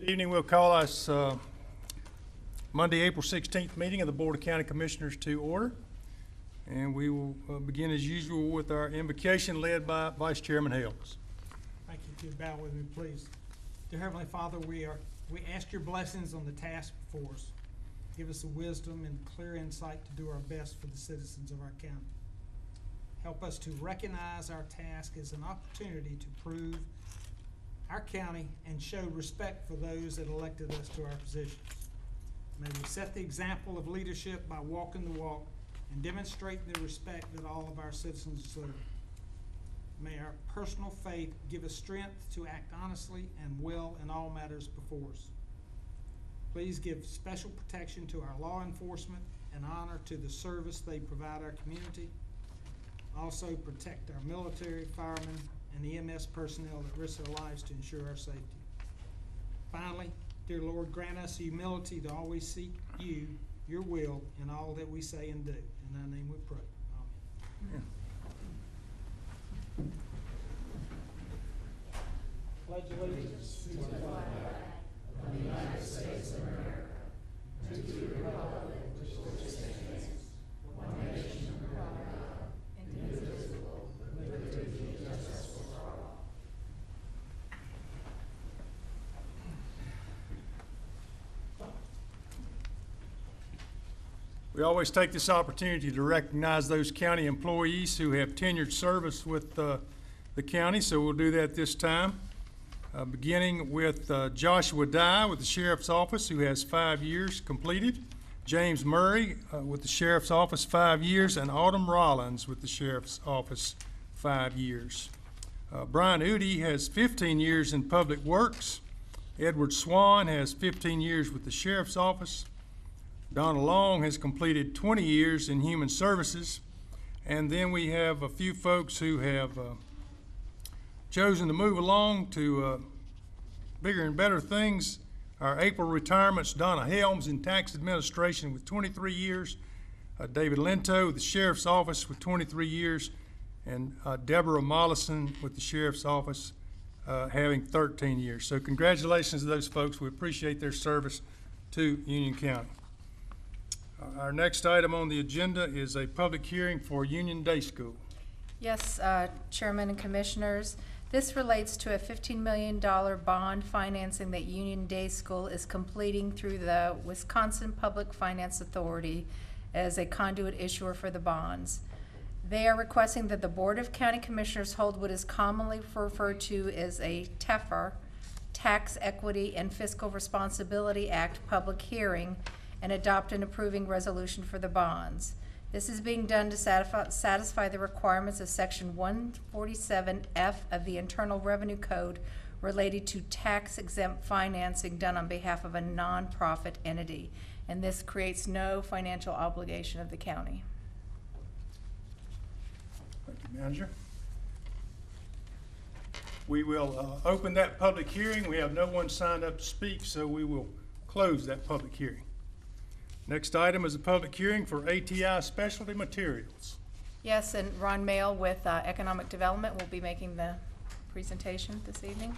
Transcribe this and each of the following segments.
Good evening. We'll call us Monday, April 16th meeting of the Board of County Commissioners to order. And we will begin as usual with our invocation led by Vice Chairman Hales. Thank you. If you'd bow with me, please. Dear Heavenly Father, we ask your blessings on the task before us. Give us the wisdom and clear insight to do our best for the citizens of our county. Help us to recognize our task as an opportunity to prove our county and show respect for those that elected us to our positions. May we set the example of leadership by walking the walk and demonstrate the respect that all of our citizens deserve. May our personal faith give us strength to act honestly and well in all matters before us. Please give special protection to our law enforcement and honor to the service they provide our community. Also protect our military, firemen, and EMS personnel that risk their lives to ensure our safety. Finally, dear Lord, grant us humility to always seek you, your will, in all that we say and do. In thy name we pray. Amen. Pledge allegiance to the flag of the United States of America, to the republic which stands, one nation under God, indivisible, with liberty and justice for all. We always take this opportunity to recognize those county employees who have tenured service with the county, so we'll do that this time. Beginning with Joshua Dye with the Sheriff's Office, who has 5 years completed. James Murray with the Sheriff's Office, 5 years, and Autumn Rollins with the Sheriff's Office, 5 years. Brian Udy has 15 years in Public Works. Edward Swan has 15 years with the Sheriff's Office. Donna Long has completed 20 years in Human Services. And then we have a few folks who have chosen to move along to bigger and better things. Our April retirements, Donna Helms in Tax Administration with 23 years, David Linto with the Sheriff's Office with 23 years, and Deborah Mollison with the Sheriff's Office having 13 years. So congratulations to those folks. We appreciate their service to Union County. Our next item on the agenda is a public hearing for Union Day School. Yes, Chairman and Commissioners. This relates to a $15 million bond financing that Union Day School is completing through the Wisconsin Public Finance Authority as a conduit issuer for the bonds. They are requesting that the Board of County Commissioners hold what is commonly referred to as a TEFR, Tax Equity and Fiscal Responsibility Act public hearing, and adopt an approving resolution for the bonds. This is being done to satisfy the requirements of Section 147F of the Internal Revenue Code related to tax-exempt financing done on behalf of a nonprofit entity, and this creates no financial obligation of the county. Thank you, Manager. We will open that public hearing. We have no one signed up to speak, so we will close that public hearing. Next item is a public hearing for ATI Specialty Materials. Yes, and Ron Mail with Economic Development will be making the presentation this evening.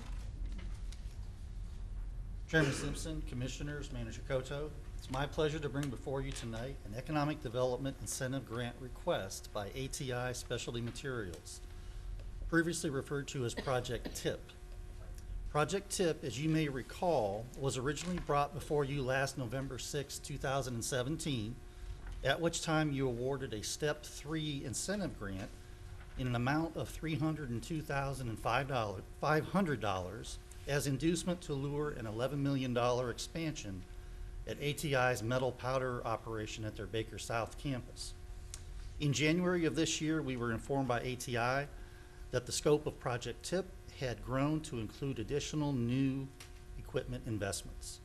Chairman Simpson, Commissioners, Manager Koto, it's my pleasure to bring before you tonight an Economic Development Incentive Grant request by ATI Specialty Materials, previously referred to as Project TIP. Project TIP, as you may recall, was originally brought before you last November 6, 2017, at which time you awarded a Step 3 incentive grant in an amount of $302,500 as inducement to lure an $11 million expansion at ATI's metal powder operation at their Baker South campus. In January of this year, we were informed by ATI that the scope of Project TIP had grown to include additional new equipment investments.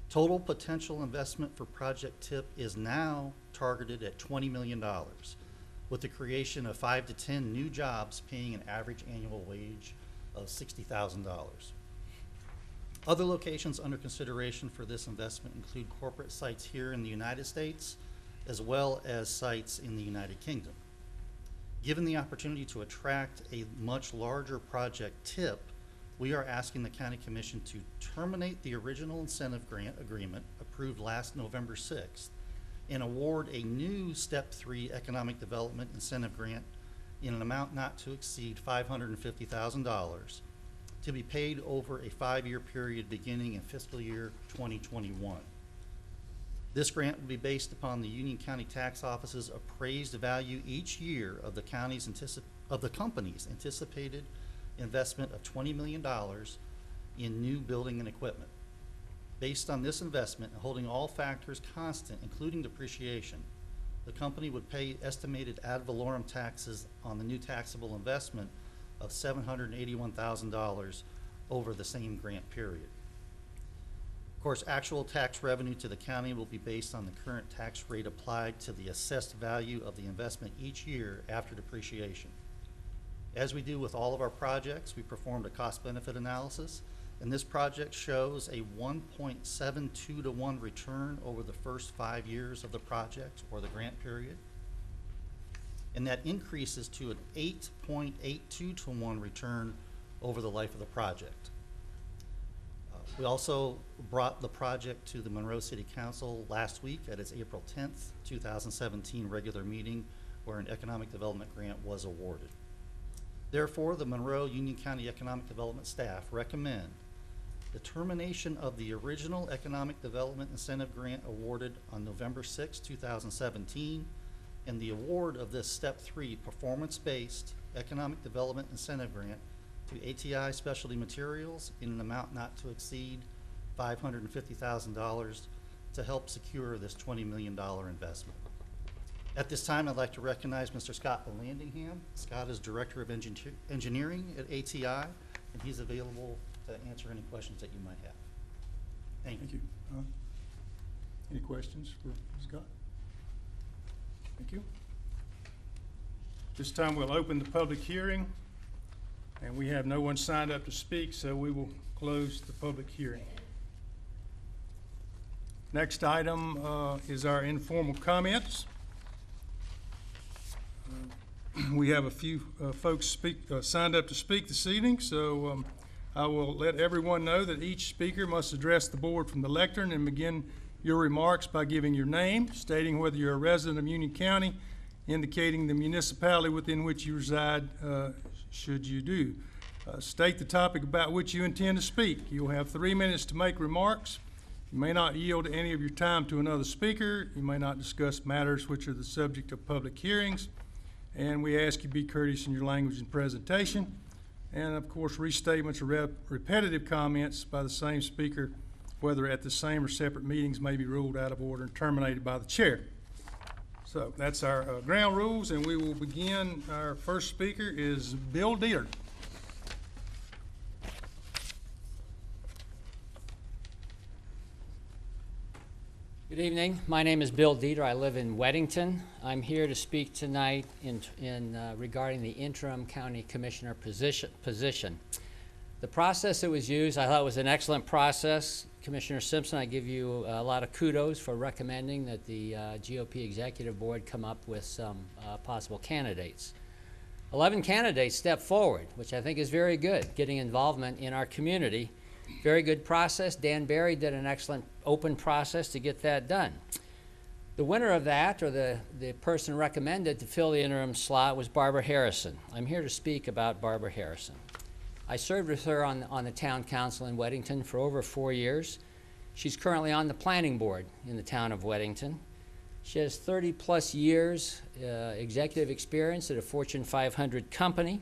Total potential investment for Project TIP is now targeted at $20 million, with the creation of 5 to 10 new jobs paying an average annual wage of $60,000. Other locations under consideration for this investment include corporate sites here in the United States, as well as sites in the United Kingdom. Given the opportunity to attract a much larger Project TIP we are asking the County Commission to terminate the original incentive grant agreement approved last November 6th and award a new Step 3 Economic Development Incentive Grant in an amount not to exceed $550,000 to be paid over a 5-year period beginning in fiscal year 2021. This grant will be based upon the Union County Tax Office's appraised value each year of the company's anticipated investment of $20 million in new building and equipment. Based on this investment and holding all factors constant, including depreciation, the company would pay estimated ad valorem taxes on the new taxable investment of $781,000 over the same grant period. Of course, actual tax revenue to the county will be based on the current tax rate applied to the assessed value of the investment each year after depreciation. As we do with all of our projects, we performed a cost-benefit analysis, and this project shows a 1.72 to 1 return over the first 5 years of the project or the grant period. And that increases to an 8.82 to 1 return over the life of the project. We also brought the project to the Monroe City Council last week at its April 10th, 2017 regular meeting where an economic development grant was awarded. Therefore, the Monroe Union County Economic Development staff recommend the termination of the original Economic Development Incentive Grant awarded on November 6, 2017, and the award of this Step 3 performance-based Economic Development Incentive Grant to ATI Specialty Materials in an amount not to exceed $550,000 to help secure this $20 million investment. At this time, I'd like to recognize Mr. Scott Landingham. Scott is Director of Engineering at ATI, and he's available to answer any questions that you might have. Thank you. Thank you. Any questions for Scott? Thank you. This time we'll open the public hearing, and we have no one signed up to speak, so we will close the public hearing. Next item is our informal comments. We have a few folks signed up to speak this evening, so I will let everyone know that each speaker must address the board from the lectern and begin your remarks by giving your name, stating whether you're a resident of Union County, indicating the municipality within which you reside, should you do. State the topic about which you intend to speak. You'll have 3 minutes to make remarks. You may not yield any of your time to another speaker. You may not discuss matters which are the subject of public hearings. And we ask you be courteous in your language and presentation. And of course, restatements or repetitive comments by the same speaker, whether at the same or separate meetings, may be ruled out of order and terminated by the chair. So that's our ground rules, and we will begin. Our first speaker is Bill Dieter. Good evening. My name is Bill Dieter. I live in Weddington. I'm here to speak tonight regarding the interim county commissioner position. The process that was used, I thought was an excellent process. Commissioner Simpson, I give you a lot of kudos for recommending that the GOP Executive Board come up with some possible candidates. 11 candidates stepped forward, which I think is very good, getting involvement in our community. Very good process. Dan Barry did an excellent open process to get that done. The winner of that, or the person recommended to fill the interim slot, was Barbara Harrison. I'm here to speak about Barbara Harrison. I served with her on the town council in Weddington for over 4 years. She's currently on the planning board in the town of Weddington. She has 30-plus years executive experience at a Fortune 500 company.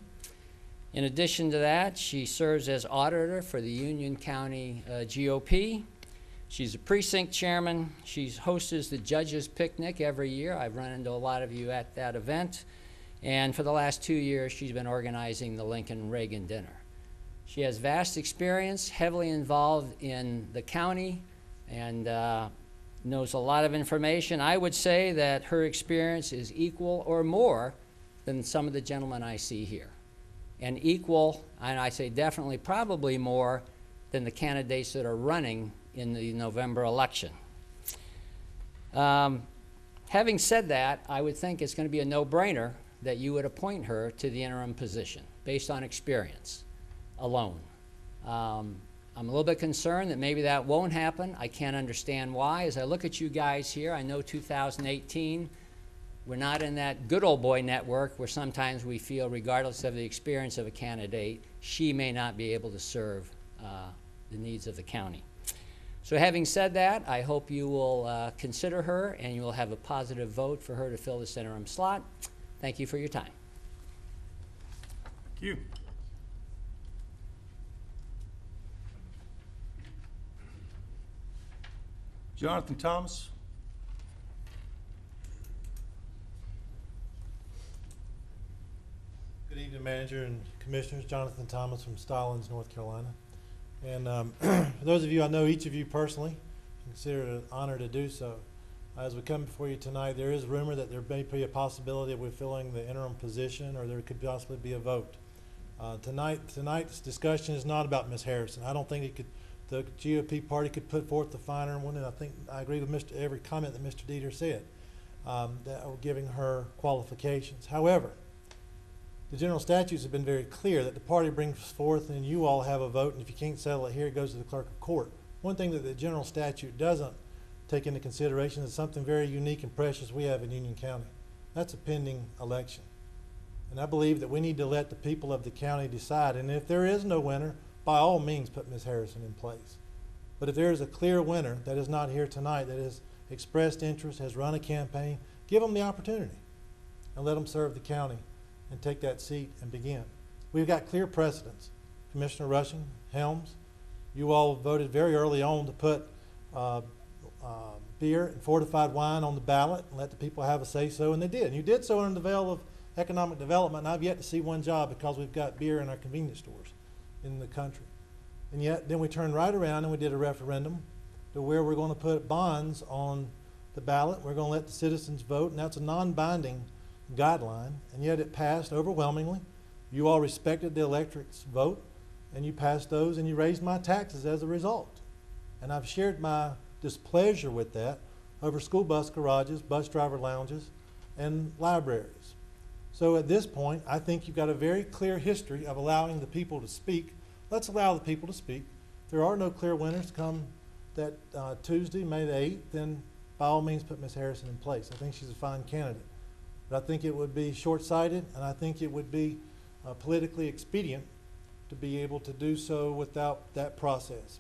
In addition to that, she serves as auditor for the Union County GOP. She's a precinct chairman. She hosts the Judges Picnic every year. I've run into a lot of you at that event. And for the last 2 years, she's been organizing the Lincoln Reagan Dinner. She has vast experience, heavily involved in the county, and knows a lot of information. I would say that her experience is equal or more than some of the gentlemen I see here. And equal, and I say definitely probably more than the candidates that are running in the November election. Having said that, I would think it's going to be a no-brainer that you would appoint her to the interim position based on experience alone. I'm a little bit concerned that maybe that won't happen. I can't understand why. As I look at you guys here, I know 2018, we're not in that good old boy network where sometimes we feel, regardless of the experience of a candidate, she may not be able to serve the needs of the county. So having said that, I hope you will consider her and you will have a positive vote for her to fill this interim slot. Thank you for your time. Thank you. Jonathan Thomas. Good evening, Manager and Commissioners. Jonathan Thomas from Stallings, North Carolina. And for those of you I know, each of you personally, consider it an honor to do so. As we come before you tonight, there is rumor that there may be a possibility of we filling the interim position, or there could possibly be a vote. Tonight's discussion is not about Ms. Harrison. I don't think the GOP party could put forth the finer one, and I think I agree with every comment that Mr. Dieter said, that giving her qualifications. However, the general statutes have been very clear that the party brings forth and you all have a vote, and if you can't settle it here, it goes to the clerk of court. One thing that the general statute doesn't take into consideration is something very unique and precious we have in Union County. That's a pending election. And I believe that we need to let the people of the county decide, and if there is no winner, by all means put Ms. Harrison in place. But if there is a clear winner that is not here tonight, that has expressed interest, has run a campaign, give them the opportunity and let them serve the county and take that seat and begin. We've got clear precedents. Commissioner Rushing, Helms, you all voted very early on to put beer and fortified wine on the ballot and let the people have a say-so, and they did. And you did so in the veil of economic development, and I've yet to see one job because we've got beer in our convenience stores in the country. And yet, then we turned right around and we did a referendum to where we're going to put bonds on the ballot. We're going to let the citizens vote, and that's a non-binding guideline, and yet it passed overwhelmingly. You all respected the electorate's vote, and you passed those, and you raised my taxes as a result. And I've shared my displeasure with that over school bus garages, bus driver lounges, and libraries. So at this point, I think you've got a very clear history of allowing the people to speak. Let's allow the people to speak. If there are no clear winners come that Tuesday, May the 8th, then by all means put Ms. Harrison in place. I think she's a fine candidate. But I think it would be short-sighted, and I think it would be politically expedient to be able to do so without that process.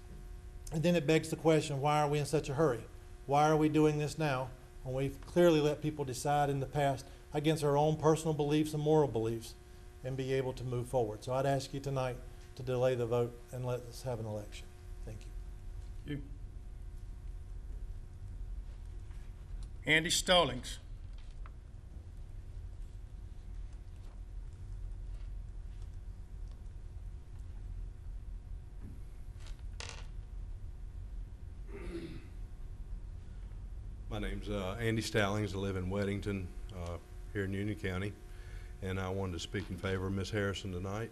And then it begs the question, why are we in such a hurry? Why are we doing this now when we've clearly let people decide in the past against our own personal beliefs and moral beliefs and be able to move forward? So I'd ask you tonight to delay the vote and let us have an election. Thank you. Andy Stallings. My name's Andy Stallings. I live in Weddington here in Union County, and I wanted to speak in favor of Ms. Harrison tonight.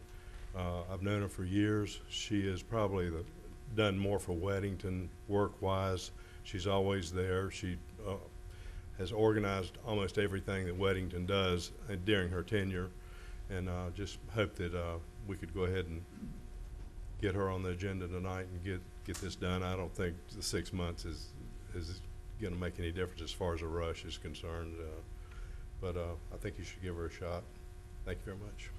I've known her for years. She has probably done more for Weddington work-wise. She's always there. She has organized almost everything that Weddington does during her tenure, and just hope that we could go ahead and get her on the agenda tonight and get this done. I don't think the 6 months is going to make any difference as far as a rush is concerned, but I think you should give her a shot. Thank you very much.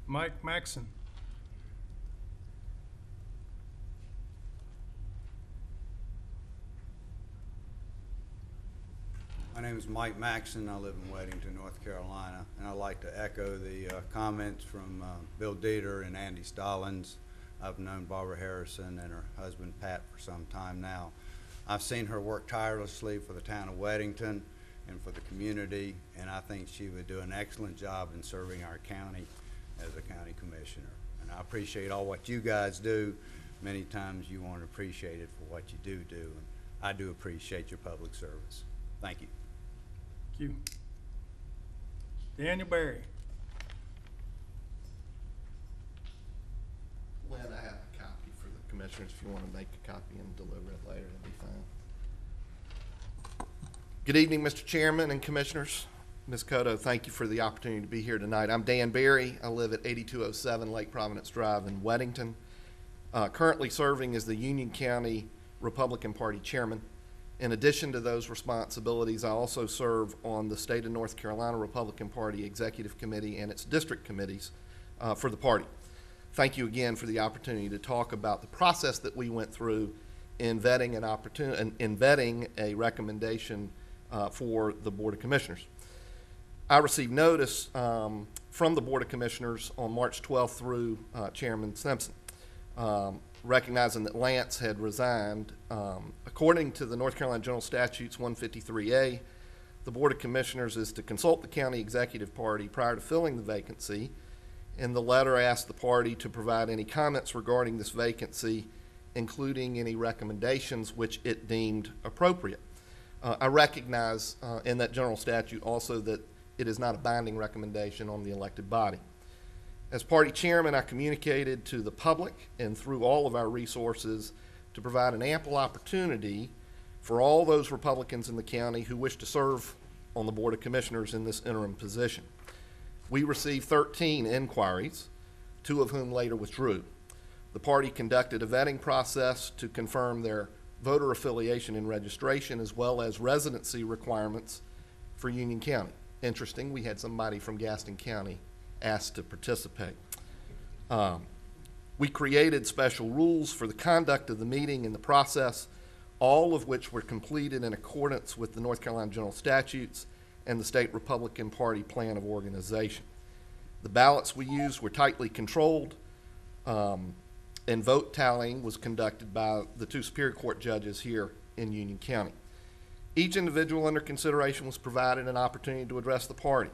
Mike Maxson. My name is Mike Maxson. I live in Weddington, North Carolina, and I'd like to echo the comments from Bill Dieter and Andy Stallings. I've known Barbara Harrison and her husband Pat for some time now. I've seen her work tirelessly for the town of Weddington and for the community, and I think she would do an excellent job in serving our county as a county commissioner. And I appreciate all what you guys do. Many times you aren't appreciated for what you do, and I do appreciate your public service. Thank you. Thank you. Daniel Berry. Lynn, I have a copy for the commissioners. If you want to make a copy and deliver it later, that'd be fine. Good evening, Mr. Chairman and commissioners. Ms. Cotto, thank you for the opportunity to be here tonight. I'm Dan Berry. I live at 8207 Lake Providence Drive in Weddington. Currently serving as the Union County Republican Party Chairman. In addition to those responsibilities, I also serve on the State of North Carolina Republican Party Executive Committee and its district committees for the party. Thank you again for the opportunity to talk about the process that we went through in vetting a recommendation for the Board of Commissioners. I received notice from the Board of Commissioners on March 12th through Chairman Simpson, recognizing that Lance had resigned. According to the North Carolina General Statutes 153A, the Board of Commissioners is to consult the county executive party prior to filling the vacancy, and the letter asked the party to provide any comments regarding this vacancy, including any recommendations which it deemed appropriate. I recognize in that general statute also that it is not a binding recommendation on the elected body. As party chairman, I communicated to the public and through all of our resources to provide an ample opportunity for all those Republicans in the county who wish to serve on the Board of Commissioners in this interim position. We received 13 inquiries, 2 of whom later withdrew. The party conducted a vetting process to confirm their voter affiliation and registration, as well as residency requirements for Union County. Interesting, we had somebody from Gaston County asked to participate. We created special rules for the conduct of the meeting and the process, all of which were completed in accordance with the North Carolina General Statutes and the State Republican Party Plan of Organization. The ballots we used were tightly controlled, and vote tallying was conducted by the 2 Superior Court judges here in Union County. Each individual under consideration was provided an opportunity to address the party.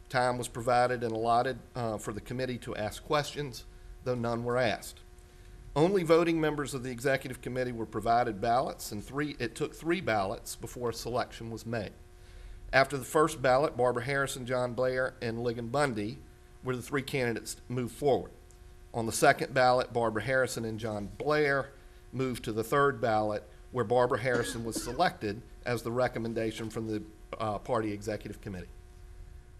Time was provided and allotted for the committee to ask questions, though none were asked. Only voting members of the executive committee were provided ballots, and it took 3 ballots before a selection was made. After the first ballot, Barbara Harrison, John Blair, and Ligon Bundy were the 3 candidates to move forward. On the second ballot, Barbara Harrison and John Blair moved to the 3rd ballot, where Barbara Harrison was selected as the recommendation from the party executive committee.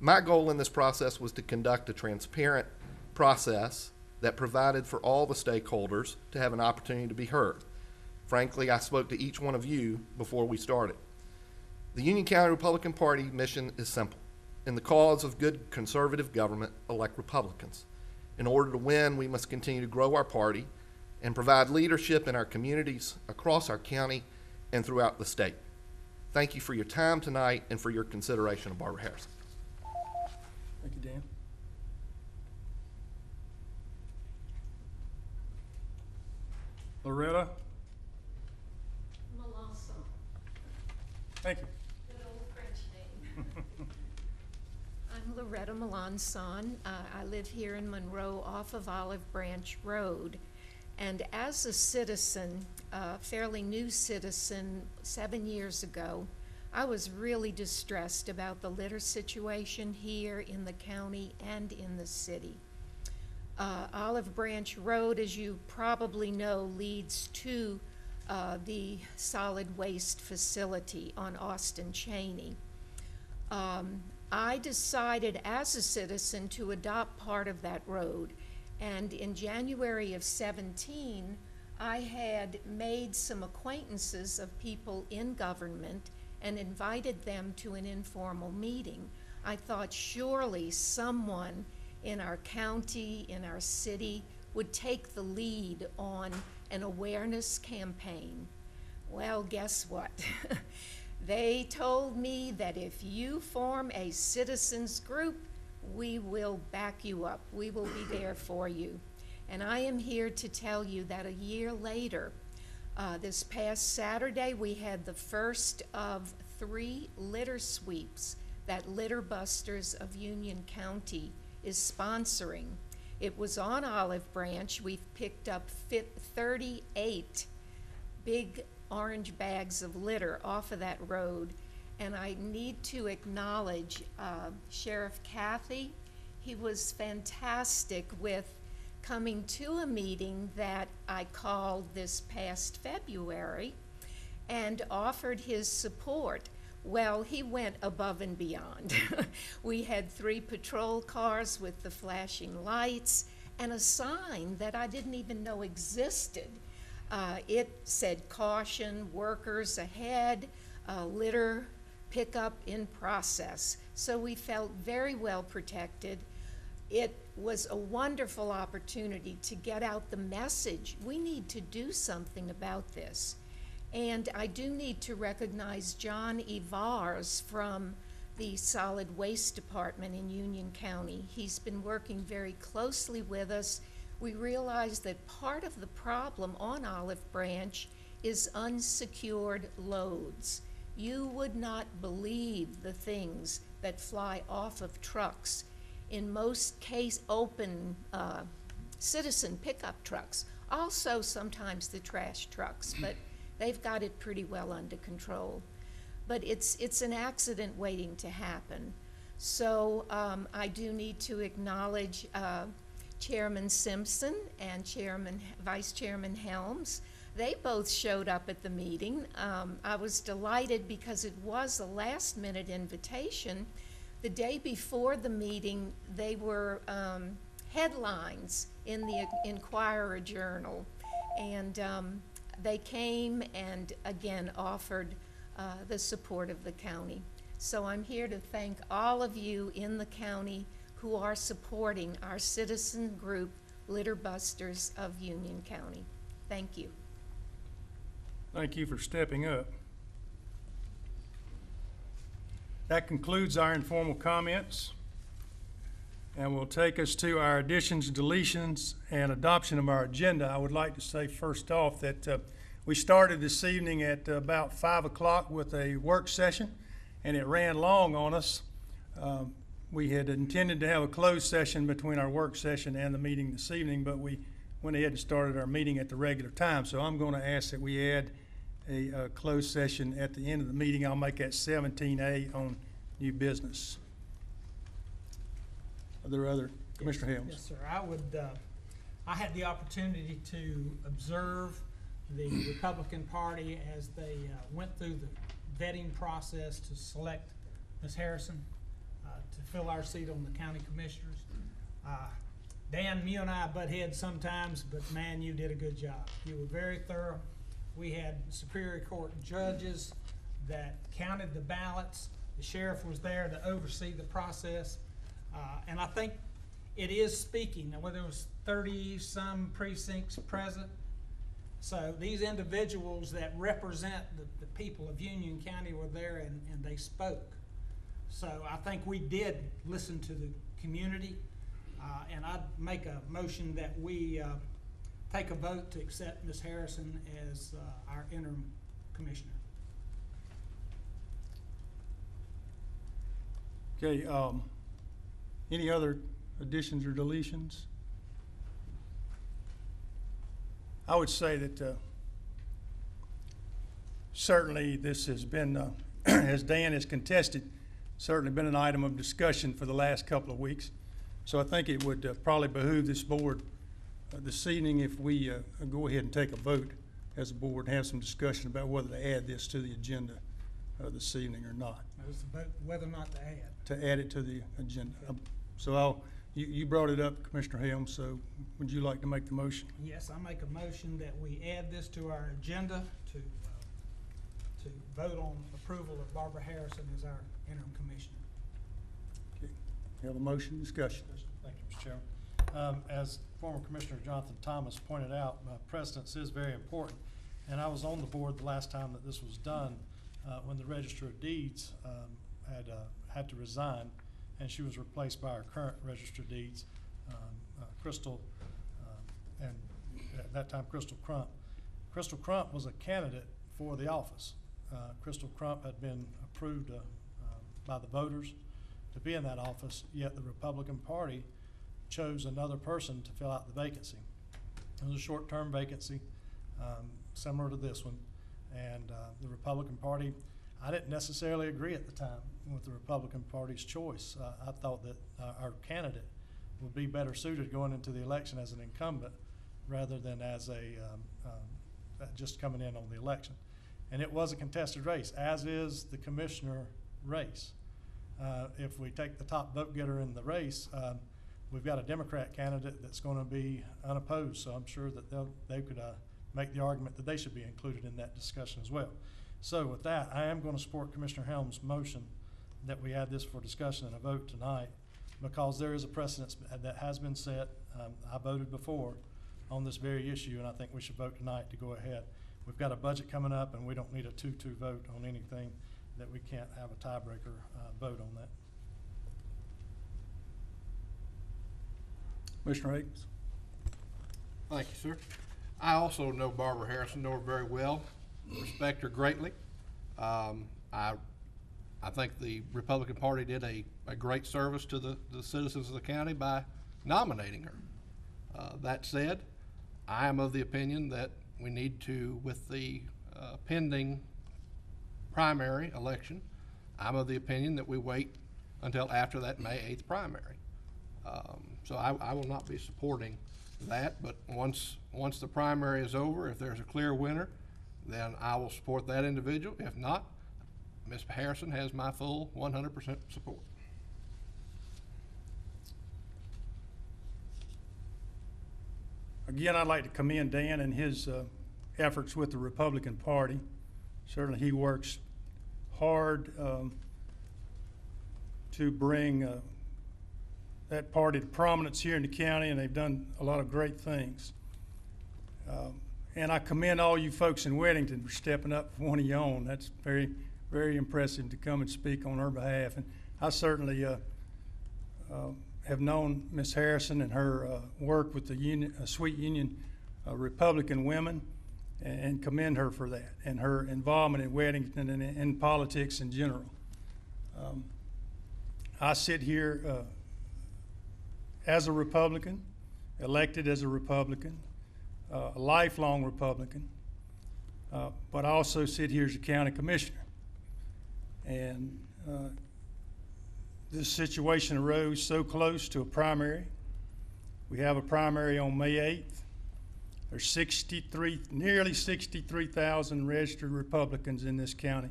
My goal in this process was to conduct a transparent process that provided for all the stakeholders to have an opportunity to be heard. Frankly, I spoke to each one of you before we started. The Union County Republican Party mission is simple. In the cause of good conservative government, elect Republicans. In order to win, we must continue to grow our party and provide leadership in our communities, across our county, and throughout the state. Thank you for your time tonight and for your consideration of Barbara Harrison. Thank you, Dan. Loretta? Melissa. Thank you. Good old French name. I'm Loretta Melanson. I live here in Monroe off of Olive Branch Road. And as a citizen, a fairly new citizen 7 years ago, I was really distressed about the litter situation here in the county and in the city. Olive Branch Road, as you probably know, leads to the solid waste facility on Austin Cheney. I decided as a citizen to adopt part of that road, and in January of 17, I had made some acquaintances of people in government and invited them to an informal meeting. I thought surely someone in our county, in our city, would take the lead on an awareness campaign. Well, guess what? They told me that if you form a citizens group, we will back you up. We will be there for you. And I am here to tell you that a year later, this past Saturday, we had the first of 3 litter sweeps that Litter Busters of Union County is sponsoring. It was on Olive Branch. We've picked up 38 big orange bags of litter off of that road. And I need to acknowledge Sheriff Cathy. He was fantastic with coming to a meeting that I called this past February and offered his support. Well, he went above and beyond. We had 3 patrol cars with the flashing lights and a sign that I didn't even know existed. It said caution, workers ahead, litter pickup in process. So we felt very well protected. It was a wonderful opportunity to get out the message. We need to do something about this. And I do need to recognize John Ivars from the Solid Waste Department in Union County. He's been working very closely with us. We realize that part of the problem on Olive Branch is unsecured loads. You would not believe the things that fly off of trucks. In most case, open citizen pickup trucks. Also sometimes the trash trucks, but they've got it pretty well under control. But it's an accident waiting to happen. So I do need to acknowledge Chairman Simpson and Vice Chairman Helms. They both showed up at the meeting. I was delighted because it was a last-minute invitation. The day before the meeting, they were headlines in the Inquirer Journal. And they came and, again, offered the support of the county. So I'm here to thank all of you in the county who are supporting our citizen group, Litter Busters of Union County. Thank you. Thank you for stepping up. That concludes our informal comments, and will take us to our additions, deletions, and adoption of our agenda. I would like to say first off that we started this evening at about 5 o'clock with a work session, and it ran long on us. We had intended to have a closed session between our work session and the meeting this evening, but we went ahead and started our meeting at the regular time. So I'm going to ask that we add a closed session at the end of the meeting. I'll make that 17A on new business. Are there other? Commissioner Helms? Yes, sir. I had the opportunity to observe the Republican Party as they went through the vetting process to select Ms. Harrison to fill our seat on the county commissioners. Dan, you and I butt heads sometimes, but man, you did a good job. You were very thorough. We had Superior Court judges that counted the ballots. The sheriff was there to oversee the process. And I think it is speaking. Now, whether it was 30-some precincts present, so these individuals that represent the people of Union County were there and they spoke. So I think we did listen to the community. And I'd make a motion that we take a vote to accept Ms. Harrison as our interim commissioner. Okay, any other additions or deletions? I would say that certainly this has been, as Dan has contested, certainly been an item of discussion for the last couple of weeks. So I think it would probably behoove this board this evening if we go ahead and take a vote as a board and have some discussion about whether to add this to the agenda this evening or not. That was the vote whether or not to add. To add it to the agenda. So you brought it up, Commissioner Helms, so would you like to make the motion? Yes, I make a motion that we add this to our agenda to vote on approval of Barbara Harrison as our interim commissioner. Okay. We have a motion, discussion. Thank you, Mr. Chairman. As former Commissioner Jonathan Thomas pointed out, precedence is very important. And I was on the board the last time that this was done when the Register of Deeds had to resign, and she was replaced by our current Register of Deeds, Crystal, and at that time Crystal Crump. Crystal Crump was a candidate for the office. Crystal Crump had been approved by the voters to be in that office, yet the Republican Party chose another person to fill out the vacancy. It was a short-term vacancy, similar to this one, and the Republican Party, I didn't necessarily agree at the time with the Republican Party's choice. I thought that our candidate would be better suited going into the election as an incumbent rather than as a just coming in on the election. And it was a contested race, as is the commissioner race. If we take the top vote getter in the race, we've got a Democrat candidate that's going to be unopposed, so I'm sure that they could make the argument that they should be included in that discussion as well. So with that, I am going to support Commissioner Helms' motion that we add this for discussion and a vote tonight, because there is a precedence that has been set. I voted before on this very issue, and I think we should vote tonight to go ahead. We've got a budget coming up, and we don't need a 2-2 vote on anything that we can't have a tiebreaker vote on that. Commissioner Akins? Thank you, sir. I also know Barbara Harrison, know her very well, respect her greatly. I think the Republican Party did a great service to the citizens of the county by nominating her. That said, I am of the opinion that we need to, with the pending primary election, I'm of the opinion that we wait until after that May 8th primary. So I will not be supporting that, but once the primary is over, if there's a clear winner, then I will support that individual. If not, Ms. Harrison has my full 100% support. Again, I'd like to commend Dan and his efforts with the Republican Party. Certainly he works hard to bring that party to prominence here in the county, and they've done a lot of great things. And I commend all you folks in Weddington for stepping up for one of your own. That's very, very impressive to come and speak on her behalf. And I certainly have known Ms. Harrison and her work with the union, Sweet Union Republican women, and commend her for that and her involvement in Weddington and in politics in general. I sit here as a Republican, elected as a Republican, a lifelong Republican, but I also sit here as a county commissioner. And this situation arose so close to a primary. We have a primary on May 8th. There's nearly 63,000 registered Republicans in this county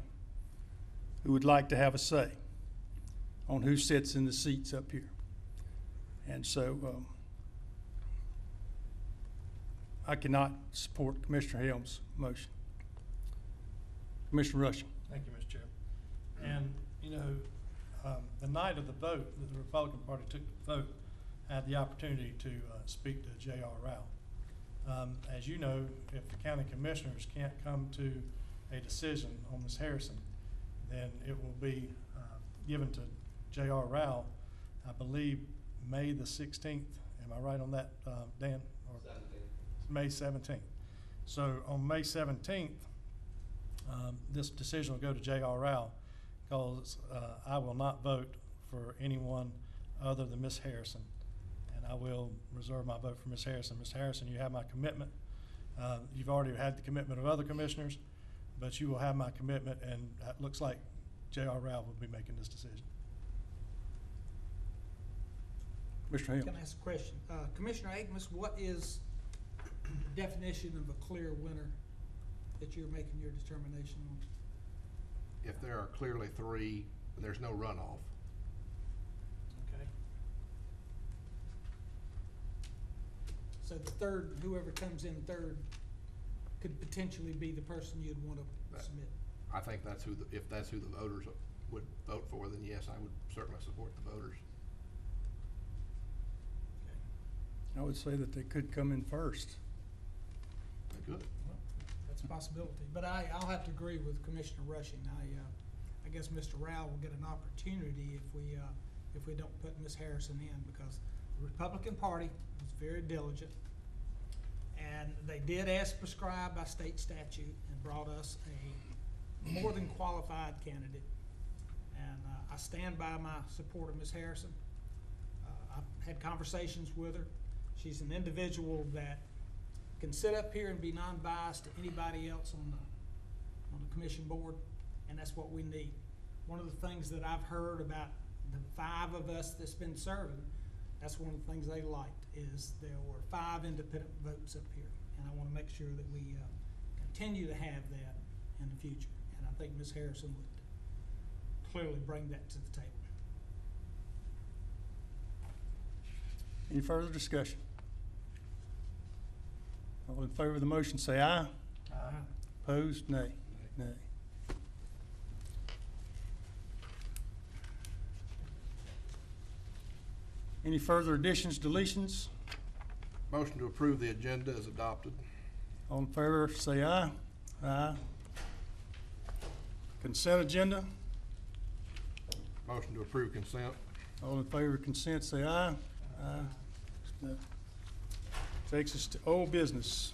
who would like to have a say on who sits in the seats up here. And so I cannot support Commissioner Helms' motion. Commissioner Rushing. Thank you, Mr. Chair. And, you know, the night of the vote, that the Republican Party took the vote, I had the opportunity to speak to J.R. Rao. As you know, if the county commissioners can't come to a decision on Ms. Harrison, then it will be given to J.R. Rao, I believe, May the 16th. Am I right on that, Dan? Or 17th. May 17th. So on May 17th, this decision will go to J.R. Rao, because I will not vote for anyone other than Ms. Harrison. And I will reserve my vote for Ms. Harrison. Ms. Harrison, you have my commitment. You've already had the commitment of other commissioners, but you will have my commitment, and it looks like J.R. Rao will be making this decision. Commissioner Helms. Can I ask a question? Commissioner Akins, what is the definition of a clear winner that you're making your determination on? If there are clearly three, there's no runoff. Okay. So the third, whoever comes in third, could potentially be the person you'd want to submit? I think that's who, if that's who the voters would vote for, then yes, I would certainly support the voters. I would say that they could come in first. They could. That's a possibility, but I'll have to agree with Commissioner Rushing. I guess Mr. Rao will get an opportunity if we don't put Ms. Harrison in, because the Republican Party was very diligent, and they did as prescribed by state statute and brought us a more than qualified candidate. And I stand by my support of Ms. Harrison. I've had conversations with her. She's an individual that can sit up here and be non-biased to anybody else on the commission board, and that's what we need. One of the things that I've heard about the 5 of us that's been serving, that's one of the things they liked, is there were 5 independent votes up here, and I want to make sure that we continue to have that in the future. And I think Ms. Harrison would clearly bring that to the table. Any further discussion? All in favor of the motion, say aye. Aye. Opposed, nay. Nay. Any further additions, deletions? Motion to approve the agenda is adopted. All in favor, say aye. Aye. Consent agenda? Motion to approve consent. All in favor of consent, say aye. Aye. No. Takes us to old business.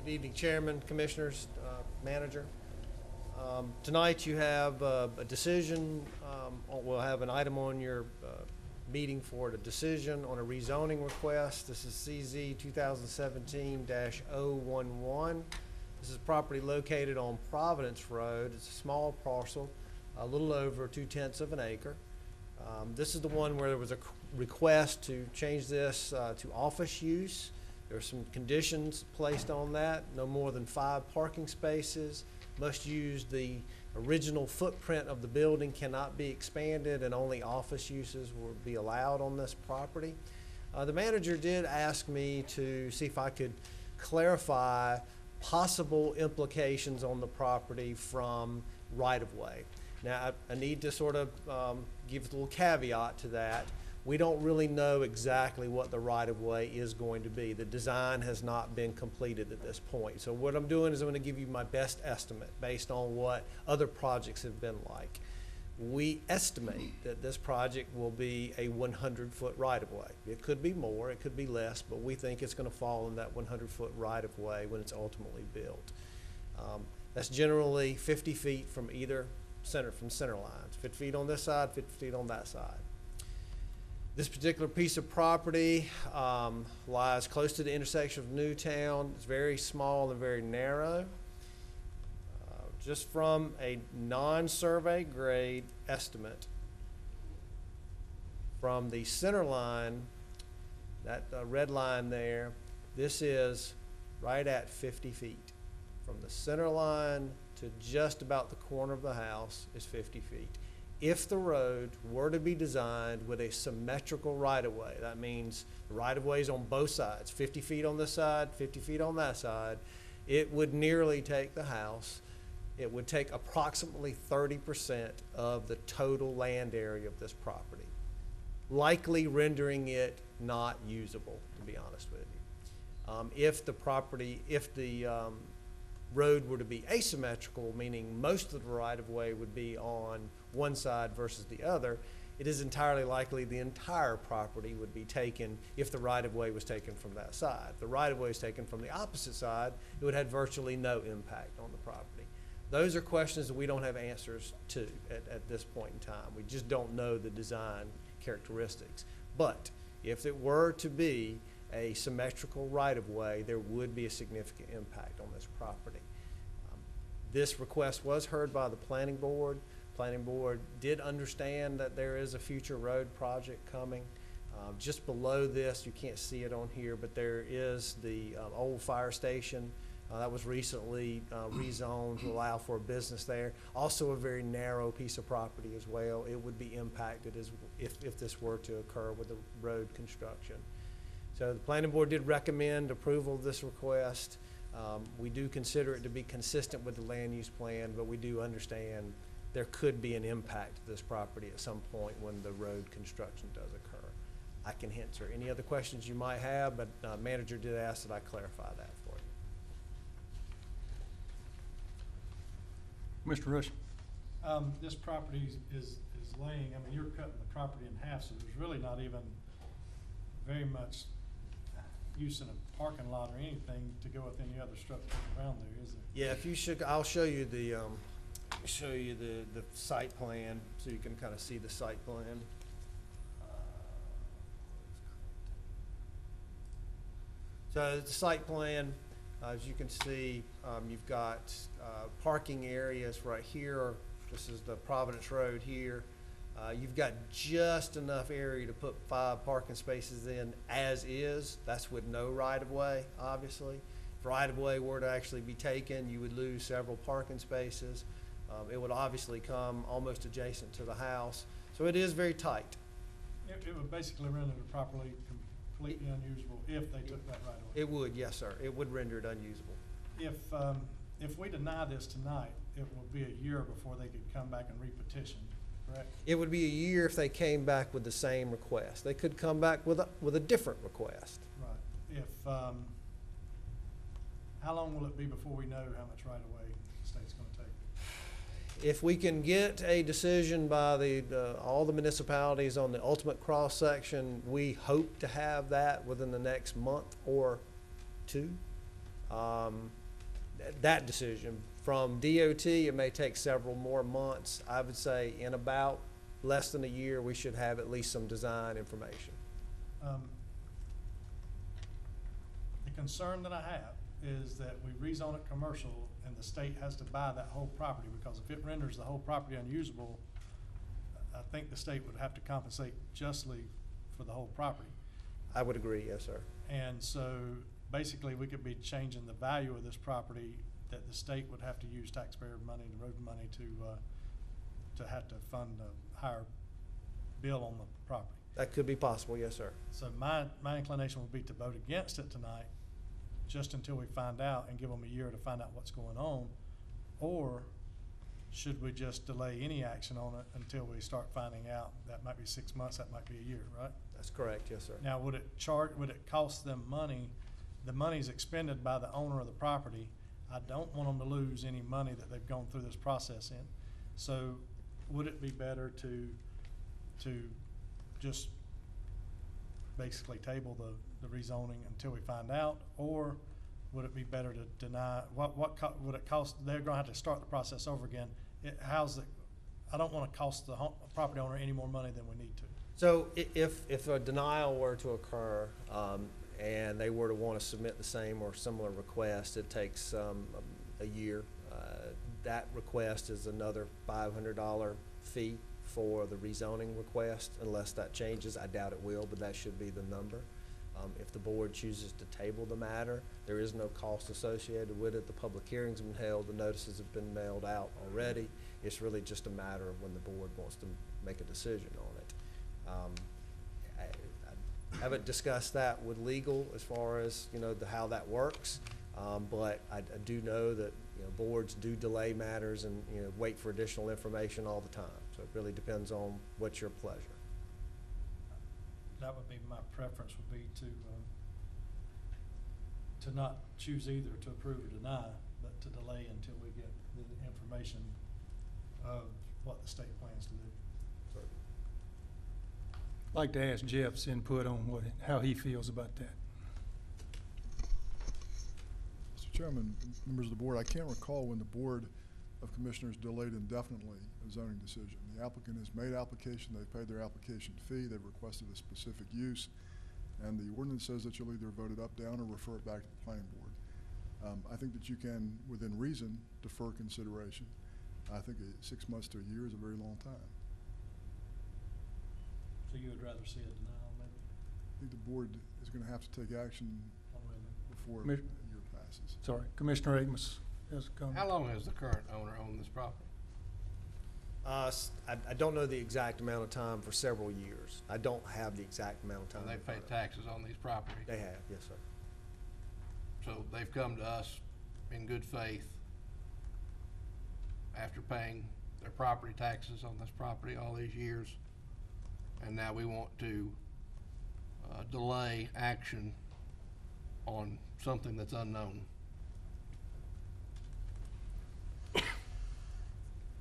Good evening, Chairman, Commissioners, Manager. Tonight you have a decision, we'll have an item on your meeting for the decision on a rezoning request. This is CZ 2017-011. This is property located on Providence Road. It's a small parcel, a little over 2/10 of an acre. This is the one where there was a request to change this to office use. There are some conditions placed on that. No more than 5 parking spaces. Must use the original footprint of the building, cannot be expanded, and only office uses will be allowed on this property. The manager did ask me to see if I could clarify possible implications on the property from right-of-way. Now, I need to sort of give a little caveat to that. We don't really know exactly what the right-of-way is going to be. The design has not been completed at this point. So what I'm doing is I'm going to give you my best estimate based on what other projects have been like. We estimate that this project will be a 100-foot right-of-way. It could be more, it could be less, but we think it's going to fall in that 100-foot right-of-way when it's ultimately built. That's generally 50 feet from either center lines. 50 feet on this side, 50 feet on that side. This particular piece of property lies close to the intersection of Newtown. It's very small and very narrow. Just from a non-survey grade estimate, from the center line, that red line there, this is right at 50 feet. From the center line to just about the corner of the house is 50 feet. If the road were to be designed with a symmetrical right-of-way, that means the right-of-way is on both sides, 50 feet on this side, 50 feet on that side, it would nearly take the house. It would take approximately 30% of the total land area of this property, likely rendering it not usable, to be honest with you. If the road were to be asymmetrical, meaning most of the right-of-way would be on one side versus the other, it is entirely likely the entire property would be taken if the right-of-way was taken from that side. If the right-of-way is taken from the opposite side, it would have virtually no impact on the property. Those are questions that we don't have answers to at this point in time. We just don't know the design characteristics. But if it were to be a symmetrical right-of-way, there would be a significant impact on this property. This request was heard by the planning board. Planning board did understand that there is a future road project coming. Just below this, you can't see it on here, but there is the old fire station that was recently rezoned to allow for a business there. Also a very narrow piece of property as well. It would be impacted if this were to occur with the road construction. So the planning board did recommend approval of this request. We do consider it to be consistent with the land use plan, but we do understand there could be an impact to this property at some point when the road construction does occur. I can answer any other questions you might have, but manager did ask that I clarify that for you. Mr. Rush. This property is laying, I mean, you're cutting the property in half, so there's really not even very much use in a parking lot or anything to go with any other structure around there, is there? Yeah, if you should, I'll show you the site plan so you can kind of see the site plan. So the site plan, as you can see, you've got parking areas right here. This is the Providence Road here. You've got just enough area to put 5 parking spaces in as is. That's with no right-of-way, obviously. If right-of-way were to actually be taken, you would lose several parking spaces. It would obviously come almost adjacent to the house. So it is very tight. It would basically render it properly, completely unusable if they took that right away. It would, yes, sir. It would render it unusable. If we deny this tonight, it will be a year before they could come back and repetition, correct? It would be a year if they came back with the same request. They could come back with a different request. Right. How long will it be before we know how much right of way the state's gonna take? If we can get a decision by all the municipalities on the ultimate cross-section, we hope to have that within the next month or 2. That decision. From DOT, it may take several more months. I would say in about less than a year, we should have at least some design information. The concern that I have is that we rezone it commercial and the state has to buy that whole property, because if it renders the whole property unusable, I think the state would have to compensate justly for the whole property. I would agree, yes, sir. And so basically we could be changing the value of this property, that the state would have to use taxpayer money and road money to have to fund a higher bill on the property. That could be possible, yes, sir. So my inclination would be to vote against it tonight, just until we find out and give them a year to find out what's going on. Or should we just delay any action on it until we start finding out? That might be 6 months, that might be a year, right? That's correct, yes, sir. Now, would it cost them money? The money's expended by the owner of the property. I don't want them to lose any money that they've gone through this process in. So would it be better to just basically table the rezoning until we find out? Or would it be better to deny? What would it cost? They're gonna have to start the process over again. I don't wanna cost the property owner any more money than we need to. So if a denial were to occur, and they were to want to submit the same or similar request, it takes a year. That request is another $500 fee for the rezoning request, unless that changes. I doubt it will, but that should be the number. If the board chooses to table the matter, there is no cost associated with it. The public hearing's been held, the notices have been mailed out already. It's really just a matter of when the board wants to make a decision on it. I haven't discussed that with legal as far as, how that works. But I do know that, boards do delay matters and, wait for additional information all the time. So it really depends on what's your pleasure. That would be my preference, would be to not choose either to approve or deny, but to delay until we get the information of what the state plans to do. I'd like to ask Jeff's input on how he feels about that. Mr. Chairman, members of the board, I can't recall when the Board of Commissioners delayed indefinitely a zoning decision. The applicant has made application, they've paid their application fee, they've requested a specific use, and the ordinance says that you'll either vote it up, down, or refer it back to the planning board. I think that you can, within reason, defer consideration. I think 6 months to a year is a very long time. So you would rather see a denial, maybe? I think the board is going to have to take action before a year passes. Sorry, Commissioner Amos has a comment. How long has the current owner owned this property? I don't know the exact amount of time, for several years. I don't have the exact amount of time. And they pay taxes on these properties? They have, yes, sir. So they've come to us in good faith after paying their property taxes on this property all these years, and now we want to delay action on something that's unknown.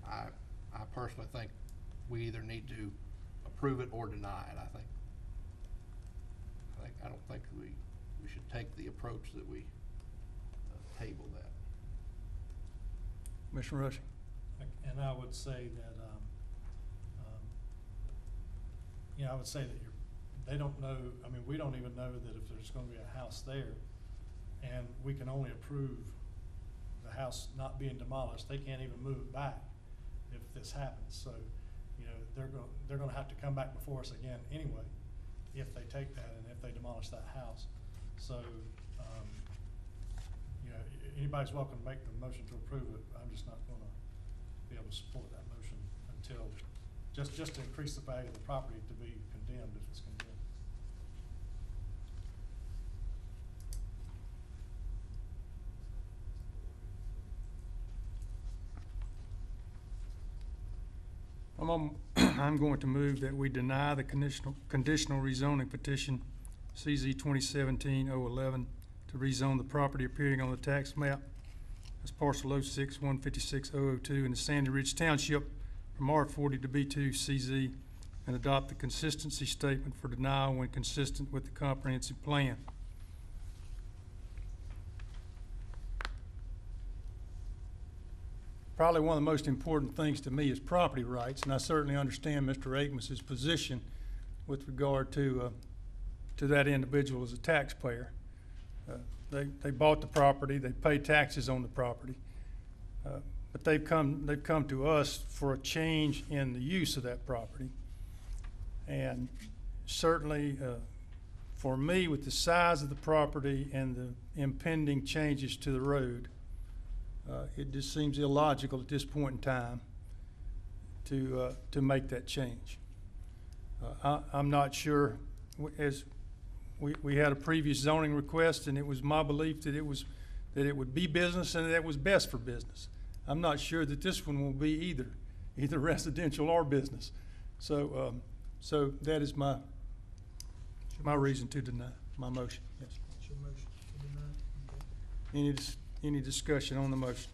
I personally think we either need to approve it or deny it. I don't think we should take the approach that we table that. Commissioner Rushing. And I would say that, I would say that they don't know, we don't even know that if there's gonna be a house there, and we can only approve the house not being demolished. They can't even move it back if this happens. So, you know, they're gonna have to come back before us again anyway, if they take that and if they demolish that house. So, you know, anybody's welcome to make the motion to approve it. I'm just not gonna be able to support that motion until, just to increase the value of the property to be condemned if it's condemned. I'm going to move that we deny the conditional rezoning petition CZ 2017-011 to rezone the property appearing on the tax map as parcel 06-156-002 in the Sandy Ridge Township from R40 to B2 CZ, and adopt the consistency statement for denial when consistent with the comprehensive plan. Probably one of the most important things to me is property rights, and I certainly understand Mr. Akmus's position with regard to that individual as a taxpayer. They bought the property, they paid taxes on the property, but they've come to us for a change in the use of that property. And certainly, for me, with the size of the property and the impending changes to the road, it just seems illogical at this point in time to make that change. I'm not sure, as we had a previous zoning request, and it was my belief that it would be business and that it was best for business. I'm not sure that this one will be either residential or business. So so that is my reason to deny my motion. Yes. What's your motion to deny? Okay. Any discussion on the motion?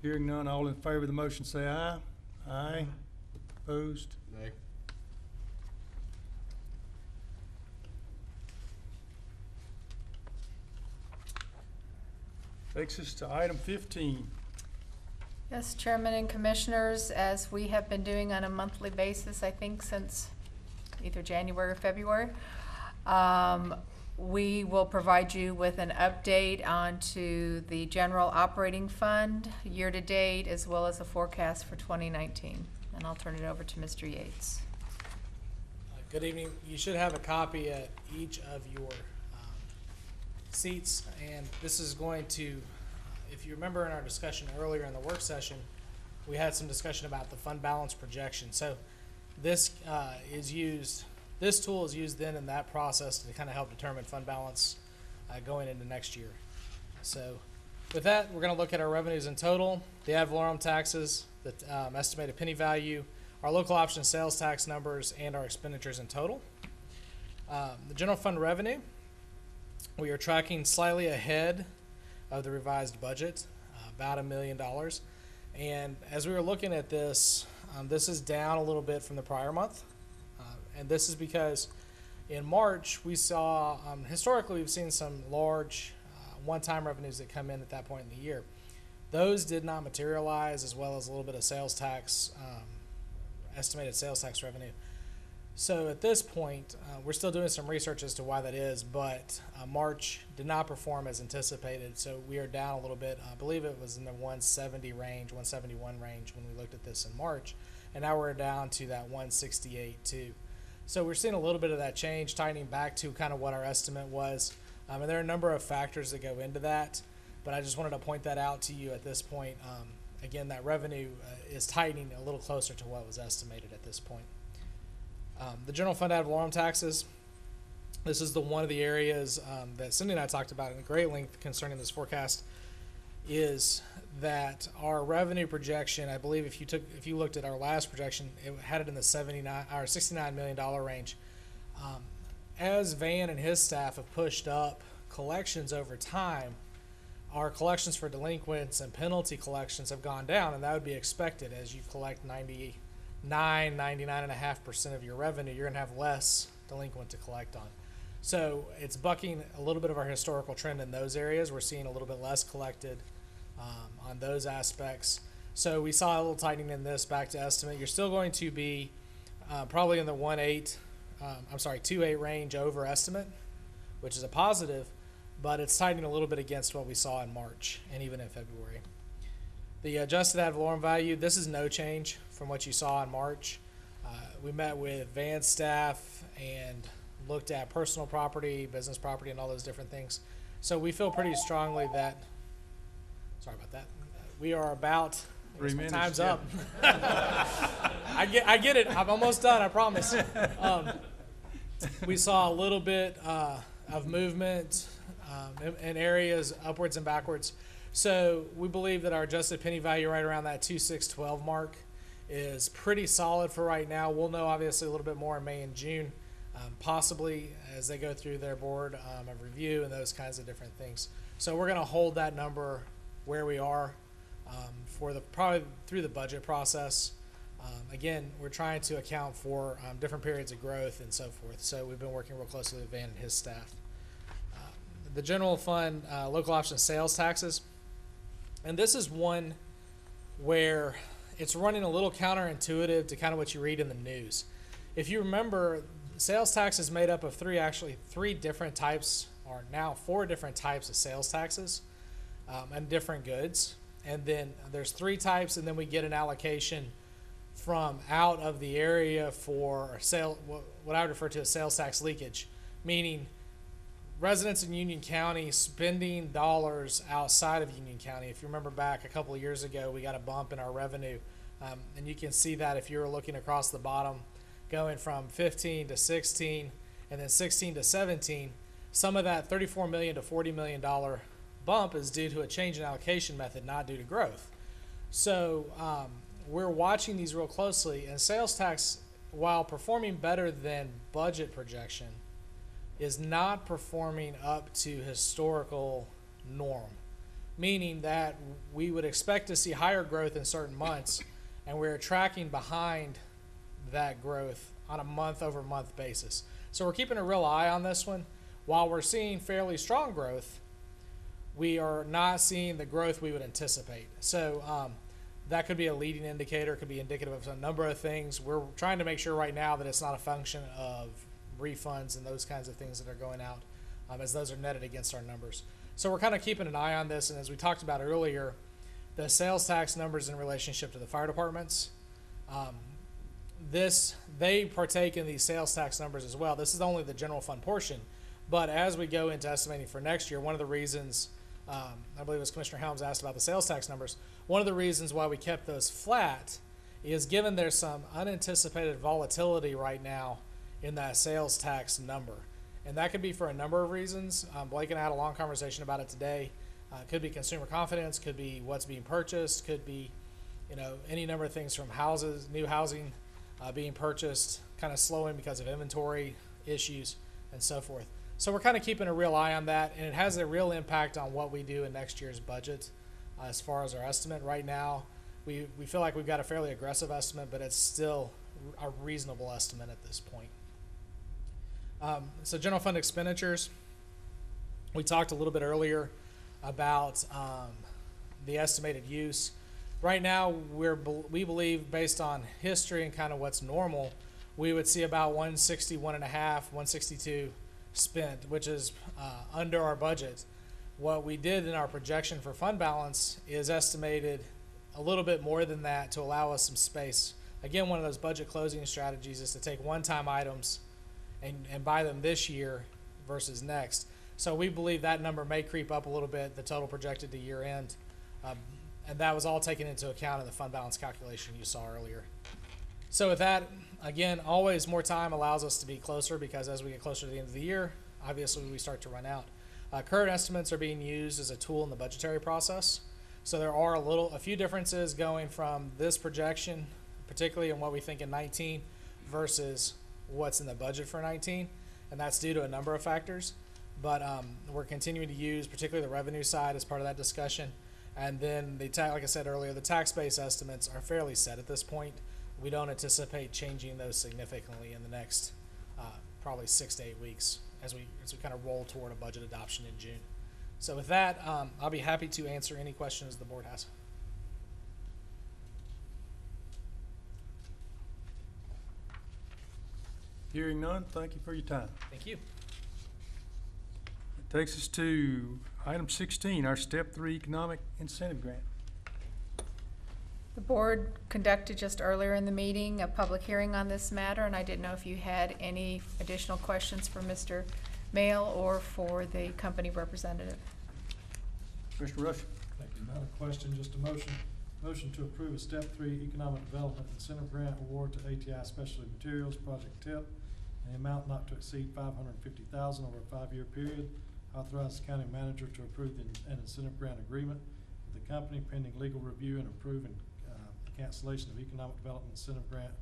Hearing none, all in favor of the motion say aye. Aye. Opposed? Nay. Takes us to item 15. Yes, Chairman and Commissioners, as we have been doing on a monthly basis, I think since either January or February, we will provide you with an update onto the general operating fund year-to-date, as well as a forecast for 2019. And I'll turn it over to Mr. Yates. Good evening. You should have a copy at each of your seats, and this is going to, if you remember in our discussion earlier in the work session, we had some discussion about the fund balance projection. So this this tool is used then in that process to kind of help determine fund balance going into next year. So with that, we're going to look at our revenues in total, the ad valorem taxes, the estimated penny value, our local option sales tax numbers, and our expenditures in total. The general fund revenue, we are tracking slightly ahead of the revised budget, about $1 million. And as we were looking at this, this is down a little bit from the prior month. And this is because in March we saw, historically we've seen some large one-time revenues that come in at that point in the year. Those did not materialize, as well as a little bit of sales tax, estimated sales tax revenue. So at this point, we're still doing some research as to why that is, but March did not perform as anticipated, so we are down a little bit. I believe it was in the 170 range, 171 range when we looked at this in March, and now we're down to that 168.2. So we're seeing a little bit of that change, tightening back to kind of what our estimate was. And there are a number of factors that go into that, but I just wanted to point that out to you at this point. Again, that revenue is tightening a little closer to what was estimated at this point. The general fund ad valorem taxes, this is one of the areas that Cindy and I talked about in great length concerning this forecast, is that our revenue projection, I believe if you looked at our last projection, it had it in the $69 million range. As Van and his staff have pushed up collections over time, our collections for delinquents and penalty collections have gone down, and that would be expected. As you collect 99.5% of your revenue, you're going to have less delinquent to collect on. So it's bucking a little bit of our historical trend in those areas. We're seeing a little bit less collected on those aspects. So we saw a little tightening in this back to estimate. You're still going to be probably in the 2.8 range over estimate, which is a positive, but it's tightening a little bit against what we saw in March and even in February. The adjusted ad valorem value, this is no change from what you saw in March. We met with Van staff and looked at personal property, business property, and all those different things. So we feel pretty strongly that, sorry about that, we are about, I guess my 3 minutes, time's yeah. up. I get it, I'm almost done, I promise. We saw a little bit of movement in areas upwards and backwards. So we believe that our adjusted penny value right around that 2,612 mark is pretty solid for right now. We'll know obviously a little bit more in May and June, possibly as they go through their board of review and those kinds of different things. So we're going to hold that number where we are for probably through the budget process. Again, we're trying to account for different periods of growth and so forth. So we've been working real closely with Van and his staff. The general fund local option sales taxes, and this is one where it's running a little counterintuitive to kind of what you read in the news. If you remember, sales tax is made up of three different types, or now 4 different types of sales taxes and different goods. And then there's 3 types, and then we get an allocation from out of the area for what I would refer to as sales tax leakage, meaning residents in Union County spending dollars outside of Union County. If you remember back a couple of years ago, we got a bump in our revenue. And you can see that if you're looking across the bottom, going from 15 to 16 and then 16 to 17, some of that $34 million to $40 million bump is due to a change in allocation method, not due to growth. So we're watching these real closely, and sales tax, while performing better than budget projection, is not performing up to historical norm, meaning that we would expect to see higher growth in certain months, and we're tracking behind that growth on a month-over-month basis. So we're keeping a real eye on this one. While we're seeing fairly strong growth, we are not seeing the growth we would anticipate. So that could be a leading indicator, could be indicative of a number of things. We're trying to make sure right now that it's not a function of refunds and those kinds of things that are going out, as those are netted against our numbers. So we're kind of keeping an eye on this, and as we talked about earlier, the sales tax numbers in relationship to the fire departments, they partake in these sales tax numbers as well. This is only the general fund portion, but as we go into estimating for next year, one of the reasons, I believe it was Commissioner Helms asked about the sales tax numbers, one of the reasons why we kept those flat is given there's some unanticipated volatility right now in that sales tax number. And that could be for a number of reasons. Blake and I had a long conversation about it today. Could be consumer confidence, could be what's being purchased, could be, any number of things from houses, new housing being purchased, kind of slowing because of inventory issues and so forth. So we're kind of keeping a real eye on that, and it has a real impact on what we do in next year's budget as far as our estimate. Right now, we feel like we've got a fairly aggressive estimate, but it's still a reasonable estimate at this point. So general fund expenditures, we talked a little bit earlier about the estimated use. Right now, we believe, based on history and kind of what's normal, we would see about 161.5, 162 spent, which is under our budget. What we did in our projection for fund balance is estimated a little bit more than that to allow us some space. Again, one of those budget closing strategies is to take one-time items and buy them this year versus next. So we believe that number may creep up a little bit, the total projected to year end. And that was all taken into account in the fund balance calculation you saw earlier. So with that, again, always more time allows us to be closer, because as we get closer to the end of the year, obviously we start to run out. Current estimates are being used as a tool in the budgetary process. So there are a few differences going from this projection, particularly in what we think in 19 versus what's in the budget for 19, and that's due to a number of factors. But we're continuing to use particularly the revenue side as part of that discussion. And then, like I said earlier, the tax base estimates are fairly set at this point. We don't anticipate changing those significantly in the next probably 6 to 8 weeks as we kind of roll toward a budget adoption in June. So with that, I'll be happy to answer any questions the board has. Hearing none, thank you for your time. Thank you. It takes us to item 16, our Step 3 Economic Incentive Grant. The board conducted just earlier in the meeting a public hearing on this matter, and I didn't know if you had any additional questions for Mr. Mail or for the company representative. Mr. Rush. Thank you. Not a question, just a motion. Motion to approve a Step 3 Economic Development Incentive Grant award to ATI Specialty Materials, Project TIP, an amount not to exceed $550,000 over a 5-year period. Authorize the county manager to approve an incentive grant agreement with the company pending legal review and approving cancellation of Economic Development Incentive Grant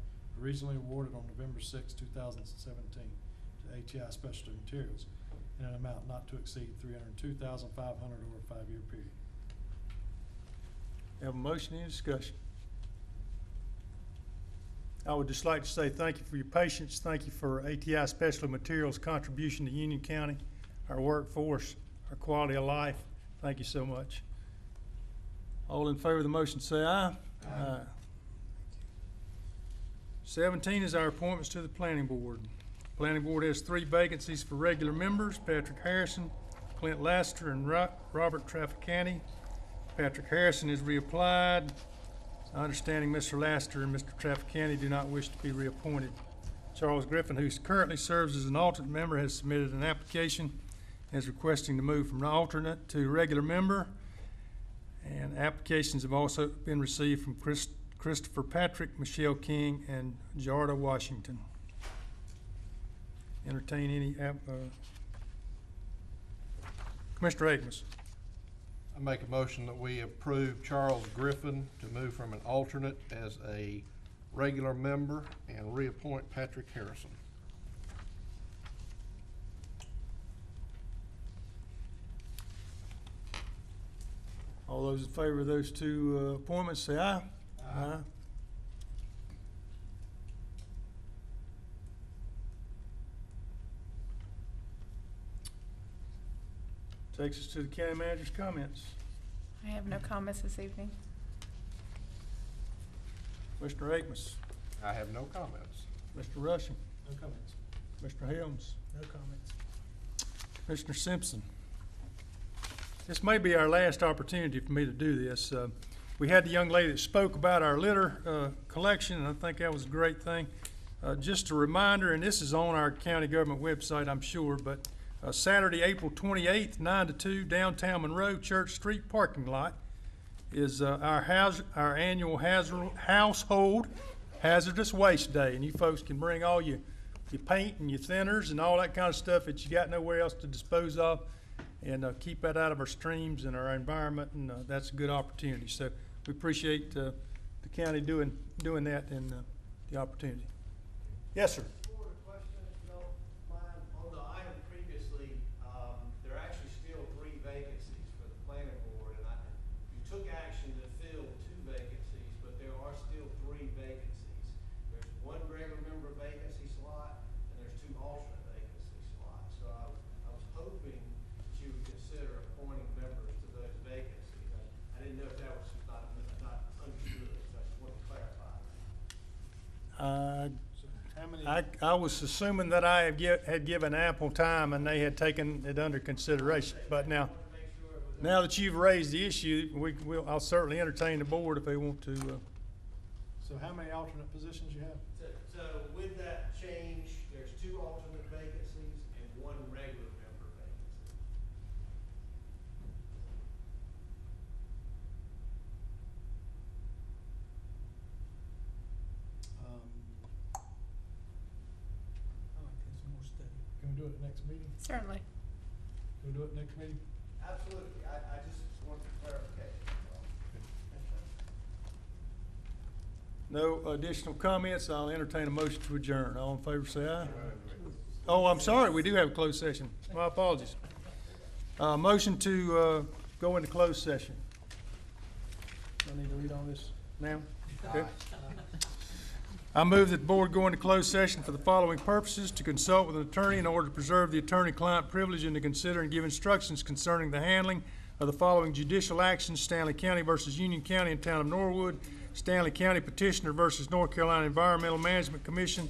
originally awarded on November 6, 2017 to ATI Specialty Materials in an amount not to exceed $302,500 over a 5-year period. Have a motion, any discussion? I would just like to say thank you for your patience. Thank you for ATI Specialty Materials' contribution to Union County, our workforce, our quality of life. Thank you so much. All in favor of the motion say aye. Aye. 17 is our appointments to the Planning Board. Planning Board has 3 vacancies for regular members: Patrick Harrison, Clint Laster, and Robert Traficani. Patrick Harrison is reapplied. Understanding Mr. Laster and Mr. Traficani do not wish to be reappointed. Charles Griffin, who currently serves as an alternate member, has submitted an application and is requesting to move from an alternate to regular member. And applications have also been received from Christopher Patrick, Michelle King, and Jarda Washington. Entertain any Commissioner Akins. I make a motion that we approve Charles Griffin to move from an alternate as a regular member and reappoint Patrick Harrison. All those in favor of those 2 appointments say aye. Aye. Takes us to the county manager's comments. I have no comments this evening. Mr. Akins, I have no comments. Mr. Rushing, No comments. Mr. Helms, No comments. Commissioner Simpson. This may be our last opportunity for me to do this. We had the young lady that spoke about our litter collection, and I think that was a great thing. Just a reminder, and this is on our county government website, I'm sure, but Saturday, April 28th, 9 to 2, downtown Monroe, Church Street parking lot is our annual household hazardous waste day. And you folks can bring all your paint and your thinners and all that kind of stuff that you got nowhere else to dispose of, and keep that out of our streams and our environment, and that's a good opportunity. So we appreciate the county doing that and the opportunity. Yes, sir. I was assuming that I had given ample time and they had taken it under consideration. But now that you've raised the issue, I'll certainly entertain the board if they want to. So how many alternate positions you have? So with that change, there's 2 alternate vacancies and 1 regular member vacancy. I like to have some more study. Can we do it next meeting? Certainly. Can we do it next meeting? Absolutely. I just wanted clarification. No additional comments. I'll entertain a motion to adjourn. All in favor say aye. Oh, I'm sorry. We do have a closed session. My apologies. Motion to go into closed session. I need to read all this now? Okay. I move that the board go into closed session for the following purposes: to consult with an attorney in order to preserve the attorney-client privilege and to consider and give instructions concerning the handling of the following judicial actions: Stanley County versus Union County and Town of Norwood, Stanley County petitioner versus North Carolina Environmental Management Commission,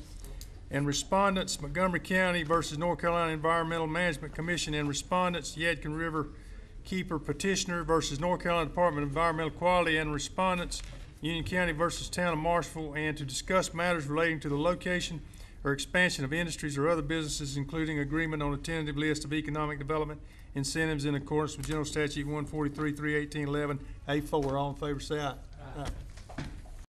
and respondents, Montgomery County versus North Carolina Environmental Management Commission, and respondents, Yadkin River Keeper petitioner versus North Carolina Department of Environmental Quality, and respondents, Union County versus Town of Marshville, and to discuss matters relating to the location or expansion of industries or other businesses, including agreement on a tentative list of economic development incentives in accordance with General Statute 143, 318, 11, A4. All in favor, say aye. Aye.